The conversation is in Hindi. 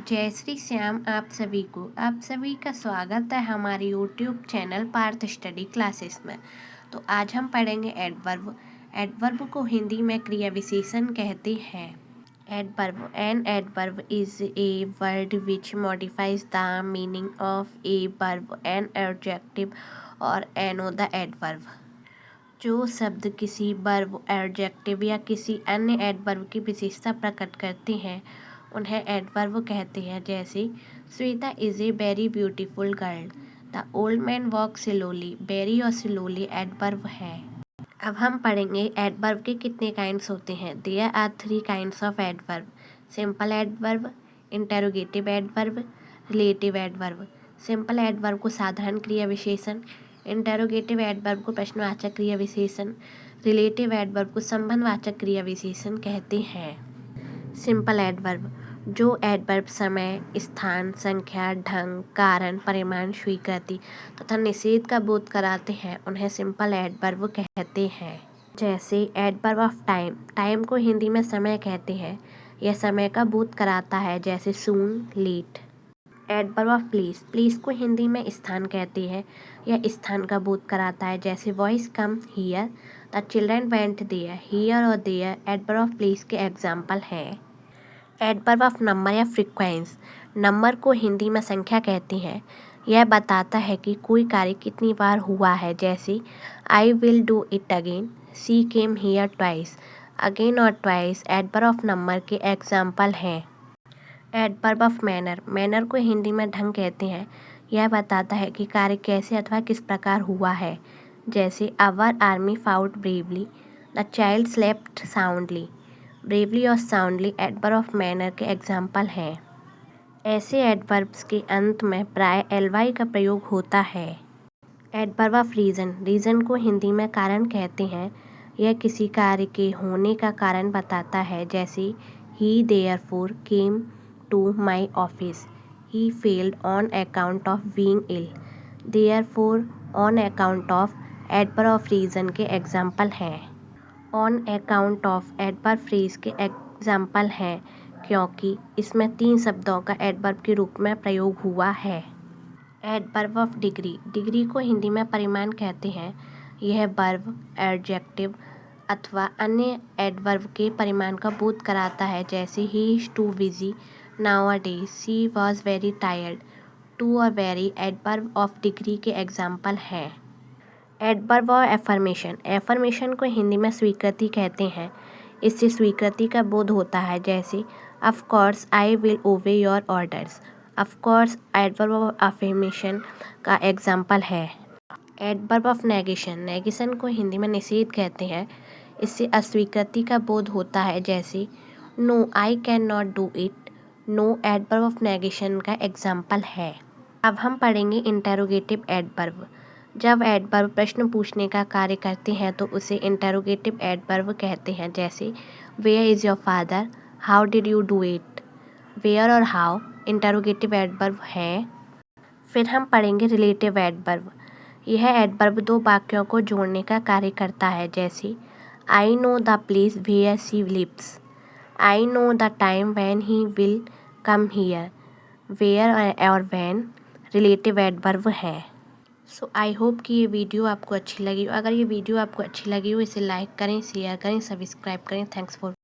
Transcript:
जय श्री श्याम आप सभी का स्वागत है हमारे YouTube channel Parth study classes में। तो आज हम पढ़ेंगे एडवर्ब। एडवर्ब को हिंदी में क्रिया विशेषण कहते हैं। Adverb an adverb is a word which modifies the meaning of a verb an adjective और एनो द एडवर्ब। जो शब्द किसी वर्ब एडजेक्टिव या किसी अन्य एडवर्ब की विशेषता प्रकट करते हैं उन्हें एडवर्ब कहते हैं। जैसे Shweta is a very beautiful girl, the old man walk slowly. Very और स्लोली एडवर्ब है। अब हम पढ़ेंगे एडवर्ब के कितने काइंड्स होते हैं। There are 3 kinds of adverb: simple adverb, interrogative adverb, relative adverb. Simple adverb को साधारण क्रिया विशेषण, इंटेरोगेटिव एडवर्ब को प्रश्नवाचक क्रिया विशेषण, रिलेटिव एडवर्ब को संबंधवाचक क्रिया विशेषण कहते हैं। सिंपल एडवर्ब: जो एडवर्ब समय, स्थान, संख्या, ढंग, कारण, परिमाण, स्वीकृति तथा निषेध का बोध कराते हैं उन्हें सिंपल एडवर्ब कहते हैं। जैसे एडवर्ब ऑफ टाइम, टाइम को हिंदी में समय कहते हैं, यह समय का बोध कराता है। जैसे soon, late. Adverb of place, place को हिंदी में स्थान कहते हैं, यह स्थान का बोध कराता है। जैसे boys come here, the children went there. Here और देयर एडवर्ब ऑफ प्लेस के एग्जाम्पल हैं। एडवर्ब ऑफ नंबर या फ्रीक्वेंस, नंबर को हिंदी में संख्या कहते हैं, यह बताता है कि कोई कार्य कितनी बार हुआ है। जैसे I will do it again, she came here twice. Again और ट्वाइस एडवर्ब ऑफ नंबर के एग्जाम्पल हैं। एडवर्ब ऑफ मैनर, मैनर को हिंदी में ढंग कहते हैं, यह बताता है कि कार्य कैसे अथवा किस प्रकार हुआ है। जैसे our army fought bravely, the child slept soundly. Bravely और साउंडली एडवर्ब ऑफ मैनर के एग्जाम्पल हैं। ऐसे एडवर्ब्स के अंत में प्राय एलवाई का प्रयोग होता है। एडवर्ब ऑफ रीज़न, रीज़न को हिंदी में कारण कहते हैं, यह किसी कार्य के होने का कारण बताता है। जैसे ही therefore came to my office, he failed on account of being ill. Therefore, on account of adverb of reason के एग्जाम्पल हैं। On account of adverb phrase के एग्जाम्पल हैं क्योंकि इसमें 3 शब्दों का एडवर्ब के रूप में प्रयोग हुआ है। एडवर्ब ऑफ डिग्री, डिग्री को हिंदी में परिमाण कहते हैं, यह वर्ब, एडजेक्टिव अथवा अन्य एडवर्ब के परिमाण का बोध कराता है। जैसे he is too busy nowadays, she was very tired. Too और वेरी एडवर्ब ऑफ डिग्री के एग्जाम्पल हैं। एडवर्ब ऑफ एफर्मेशन, एफर्मेशन को हिंदी में स्वीकृति कहते हैं, इससे स्वीकृति का बोध होता है। जैसे ऑफ कोर्स आई विल ओबे your orders. Of course adverb of affirmation का एग्जाम्पल है। एडवर्ब ऑफ नेगेशन, नेगेशन को हिंदी में निषेध कहते हैं, इससे अस्वीकृति का बोध होता है। जैसे no I can not do it. No adverb of negation का एग्जाम्पल है। अब हम पढ़ेंगे इंटेरोगेटिव एडवर्ब। जब एडवर्ब प्रश्न पूछने का कार्य करते हैं तो उसे इंटेरोगेटिव एडवर्ब कहते हैं। जैसे where is your father, how did you do it. Where और हाउ इंटेरोगेटिव एडवर्ब हैं। फिर हम पढ़ेंगे रिलेटिव एडवर्ब। यह एडवर्ब 2 वाक्यों को जोड़ने का कार्य करता है। जैसे I know the place where she lives. I know the time when he will come here. Where और व्हेन रिलेटिव एडवर्ब है। सो आई होप कि ये वीडियो आपको अच्छी लगी हो। अगर ये वीडियो आपको अच्छी लगी हो इसे लाइक करें, शेयर करें, सब्सक्राइब करें। Thanks for